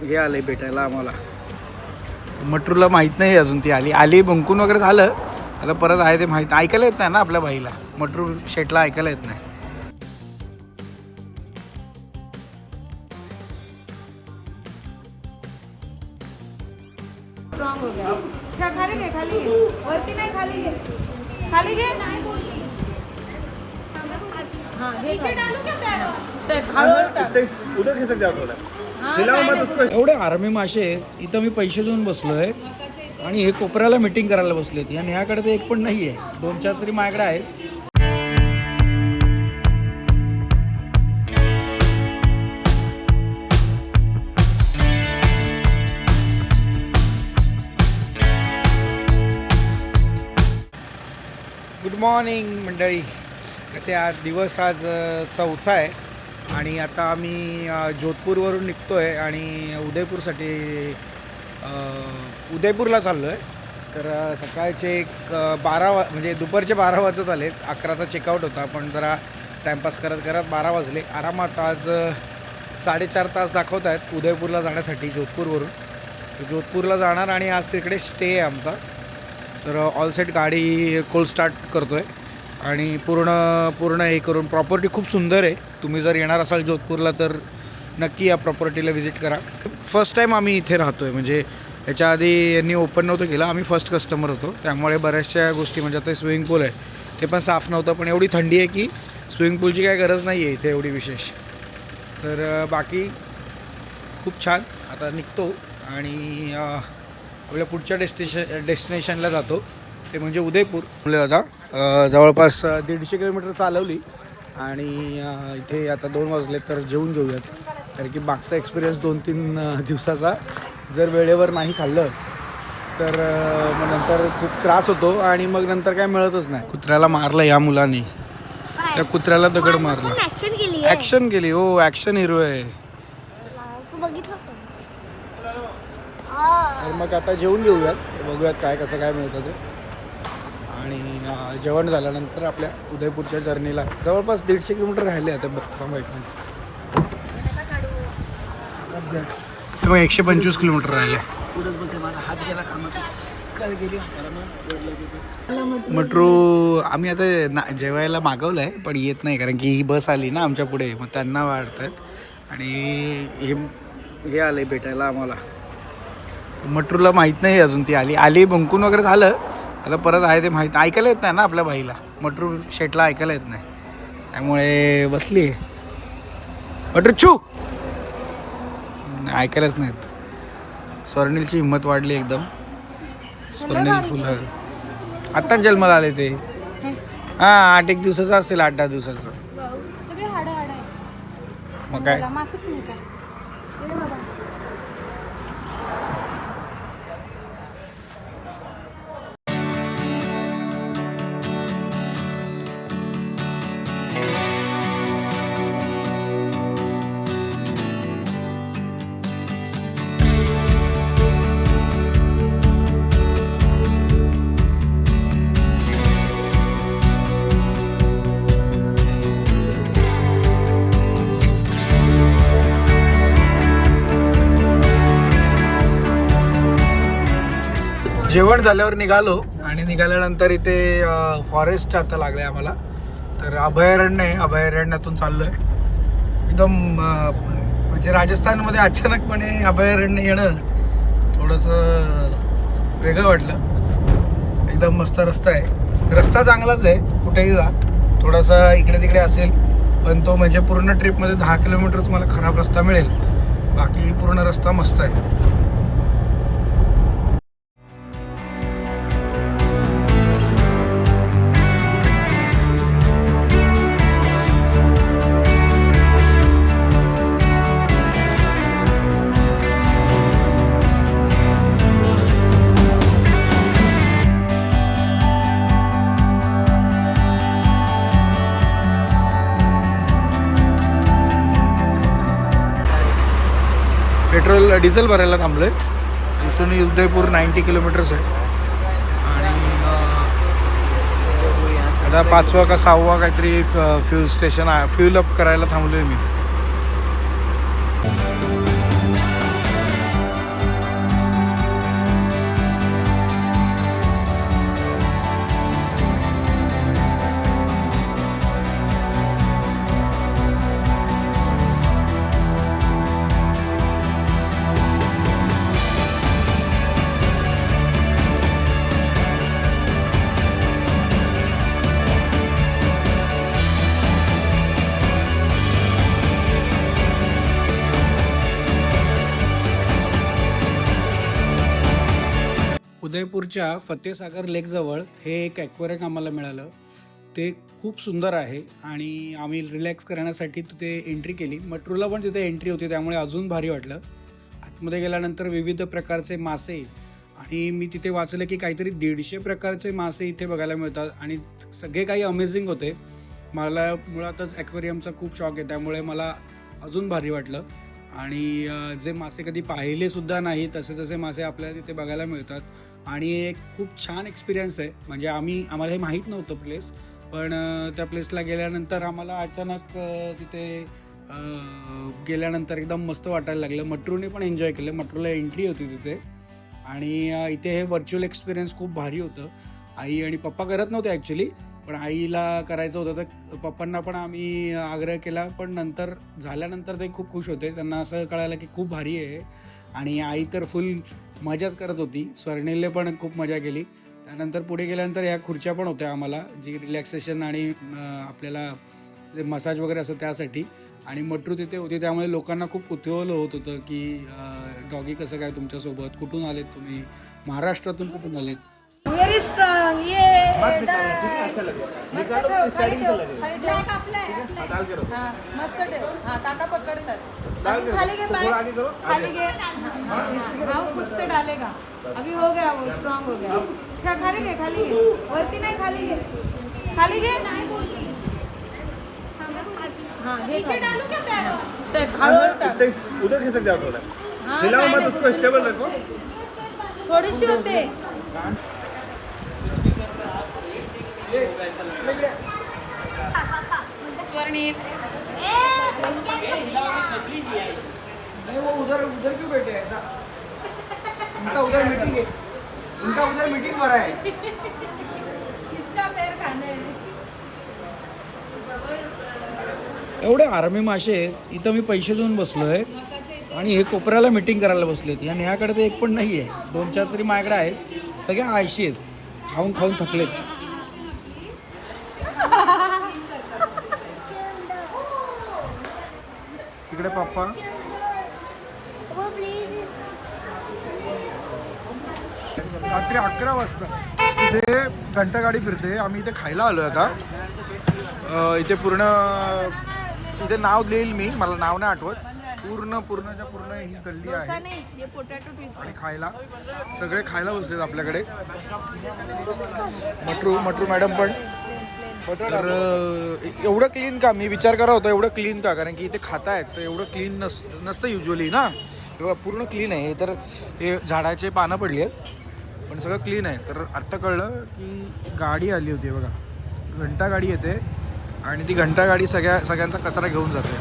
हे आले भेटायला आम्हाला. मटरूला माहीत नाही अजून, ती आली बंकून वगैरे झालं. आता परत आहे ते माहीत ऐकायला येत नाही ना आपल्या बाईला, मटरू शेटला ऐकायला येत नाही. एवढे आर्मी मासे इथं मी पैसे देऊन बसलोय आणि हे कोपऱ्याला मीटिंग करायला बसले होती आणि ह्याकडे तर एक पण नाही आहे. 2-4 तरी माझ्याकडे आहेत. गुड मॉर्निंग मंडळी. कसे आज दिवस आज चौथा आहे आणि आता आम्ही जोधपूरवरून निघतो आहे आणि उदयपूरला चाललो आहे. तर सकाळचे 12 म्हणजे दुपारचे 12 वाजत आले. 11चा चेकआउट होता पण जरा टाईमपास करत करत 12 वाजले. आरामात आज 4.5 तास दाखवत आहेत उदयपूरला जाण्यासाठी जोधपूरवरून. जोधपूरला जाणार आणि आज तिकडे स्टे आहे आमचा. तर ऑल सेट गाडी कोल्ड स्टार्ट करतो आहे आणि पूर्ण हे करून. प्रॉपर्टी खूप सुंदर आहे. तुम्ही जर येणार असाल जोधपूरला तर नक्की या प्रॉपर्टीला व्हिजिट करा. फर्स्ट टाईम आम्ही इथे राहतो आहे. म्हणजे याच्या आधी यांनी ओपन नव्हतं केलं. आम्ही फर्स्ट कस्टमर होतो त्यामुळे बऱ्याचशा गोष्टी म्हणजे आता स्विमिंग पूल आहे ते पण साफ नव्हतं. पण एवढी थंडी आहे की स्विमिंग पूलची काही गरज नाही आहे इथे एवढी विशेष. तर बाकी खूप छान. आता निघतो आणि आपल्या पुढच्या डेस्टिनेशनला जातो ते म्हणजे उदयपूर. आता जवळपास 150 किलोमीटर चालवली आणि इथे आता 2 वाजले तर जेवून घेऊयात. कारण की मागचा एक्सपिरियन्स 2-3 दिवसाचा. जर वेळेवर नाही खाल्लं तर मग नंतर खूप त्रास होतो आणि मग नंतर काय मिळतच नाही. कुत्र्याला मारलं या मुलांनी. त्या कुत्र्याला दगड मारला. ॲक्शन केली. हो ॲक्शन हिरो आहे. तर मग आता जेवून घेऊयात. बघूयात काय कसं काय मिळतं ते. आणि जेवण झाल्यानंतर आपल्या उदयपूरच्या जर्नीला जवळपास 150 किलोमीटर राहिले. आता बघा एक मिनिट. मग 125 किलोमीटर राहिले. मटरू आम्ही आता जेवायला मागवलं आहे पण येत नाही कारण की ही बस आली ना आमच्या पुढे. मग त्यांना वाढत आहेत आणि हे आले भेटायला आम्हाला. मटरूला माहीत नाही अजून, ती आली बंकून वगैरे झालं. आता परत आहे ते माहीत ऐकायला येत नाही ना आपल्या बाईला, मटरू शेटला ऐकायला येत नाही. त्यामुळे बसली आहे. मटरू छू ऐकायलाच नाहीत. स्वर्णिलची हिंमत वाढली एकदम. स्वर्णिल फुल आत्ताच जन्माला आले ते. हां 8-1 दिवसाचं असेल, 8-10 दिवसाचं. मग काय जेवण झाल्यावर निघालो आणि निघाल्यानंतर इथे फॉरेस्ट आता लागलं आहे आम्हाला. तर अभयारण्य आहे. अभयारण्यातून चाललो आहे. एकदम म्हणजे राजस्थानमध्ये अचानकपणे अभयारण्य येणं थोडंसं वेगळं वाटलं. एकदम मस्त रस्ता आहे. रस्ता चांगलाच आहे. कुठेही जा थोडासा इकडे तिकडे असेल पण तो म्हणजे पूर्ण ट्रिपमध्ये 10 किलोमीटर तुम्हाला खराब रस्ता मिळेल. बाकी पूर्ण रस्ता मस्त आहे. पेट्रोल डिझेल भरायला थांबलो आहे. इथून उदयपूर 90 किलोमीटर्स आहे आणि आता 5वा का 6वा काहीतरी फ्यूल स्टेशन आहे. फ्यूल अप करायला थांबलो आहे मी. उदयपूरच्या फतेसागर लेकजवळ हे एक ॲक्वेरियम आम्हाला मिळालं. ते खूप सुंदर आहे आणि आम्ही रिलॅक्स करण्यासाठी तिथे एंट्री केली. मटरूला पण तिथे एंट्री होती, त्यामुळे अजून भारी वाटलं. आतमध्ये गेल्यानंतर विविध प्रकारचे मासे आणि मी तिथे वाचलं की काहीतरी 150 प्रकारचे मासे इथे बघायला मिळतात आणि सगळे काही अमेझिंग होते. मला मुळातच ॲक्वेरियमचा खूप शॉक आहे, त्यामुळे मला अजून भारी वाटलं. आणि जे मासे कधी पाहिलेसुद्धा नाही तसे मासे आपल्याला तिथे बघायला मिळतात आणि एक खूप छान एक्सपिरियन्स आहे. म्हणजे आम्हाला हे माहीत नव्हतं प्लेस, पण त्या प्लेसला गेल्यानंतर आम्हाला अचानक तिथे गेल्यानंतर एकदम मस्त वाटायला लागलं. मटरूने पण एन्जॉय केलं. मटरूला एंट्री होती तिथे आणि इथे हे व्हर्च्युअल एक्सपिरियन्स खूप भारी होतं. आई आणि पप्पा करत नव्हते ॲक्च्युली, पण आईला करायचं होतं तर पप्पांना पण आम्ही आग्रह केला. पण नंतर झाल्यानंतर ते खूप खुश होते. त्यांना असं कळालं की खूप भारी आहे आणि आई तर फुल मजाच करत होती. स्वर्णिलने पण खूप मजा केली. त्यानंतर पुढे गेल्यानंतर ह्या खुर्च्या पण होत्या आम्हाला, जी रिलॅक्सेशन आणि आपल्याला जे मसाज वगैरे असं त्यासाठी. आणि मटरू तिथे होती, त्यामुळे लोकांना खूप कुतूहल होत होतं की डॉगी कसं काय तुमच्यासोबत, कुठून आलेत तुम्ही, महाराष्ट्रातून कुठून आलेत. व्हेरी स्ट्रॉंग ये मस्त ठेव खाली ठेव हाँ मस्त ठेव हाँ काका पकड़तात अभी खाली के पाय खाली के हाँ वो खुद से डालेगा अभी हो गया वो स्ट्रॉन्ग हो गया क्या खाली घे वरती नहीं खाली घे हाँ नीचे डालू क्या पैर उधर खिसक जाओ थोड़ा हाँ हिलाओ मत उसको स्टेबल रखो थोड़ी सी होते स्वर्णिल वो उधर क्यों बैठे हैं? उनका उधर मीटिंग है, उनका उधर मीटिंग हो रहा है. किसका पैर खाने एवढे आर्मी मासे आहेत. इथं मी पैसे देऊन बसलोय आणि हे कोपऱ्याला मीटिंग करायला बसलेत. आणि ह्याकडे तर एक पण नाही आहे. 2-4 तरी माझ्याकडे आहेत. सगळे आळशी आहेत, खाऊन खाऊन थकलेत. तिकडे पप्पा रात्री 11 वाजता इथे घंटागाडी फिरते. आम्ही इथे खायला आलो आता. इथे पूर्ण इथे नाव लिहिल मी, मला नाव नाही आठवत. पूर्णच्या पूर्ण ही गल्ली आहे आणि खायला सगळे खायला बसलेत आपल्याकडे. मटरू मॅडम पण. तर एवढं क्लीन का, मी विचार करत होतो एवढं क्लीन का, कारण की इथे खातायत तर एवढं क्लीन नसतं युजली ना. पूर्ण क्लीन आहे. तर हे झाडाचे पानं पडली आहेत पण सगळं क्लीन आहे. तर आत्ता कळलं की गाडी आली होती बघा, घंटा गाडी येते आणि ती घंटा गाडी सगळ्यांचा कचरा घेऊन जाते.